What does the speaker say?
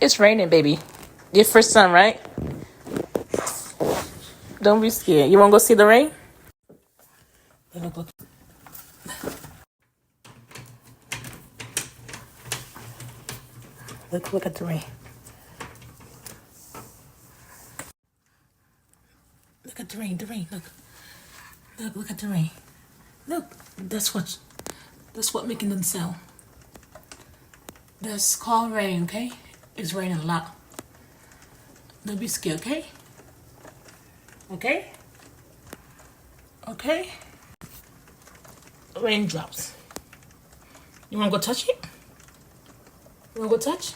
It's raining, baby. Your first time, right? Don't be scared. You want to go see the rain? Look, look. Look at the rain. Look at the rain, look at the rain. Look, that's what making them sound. That's called rain, okay? It's raining a lot. Don't be scared, okay? Okay? Okay? Raindrops. You wanna go touch it? You wanna go touch?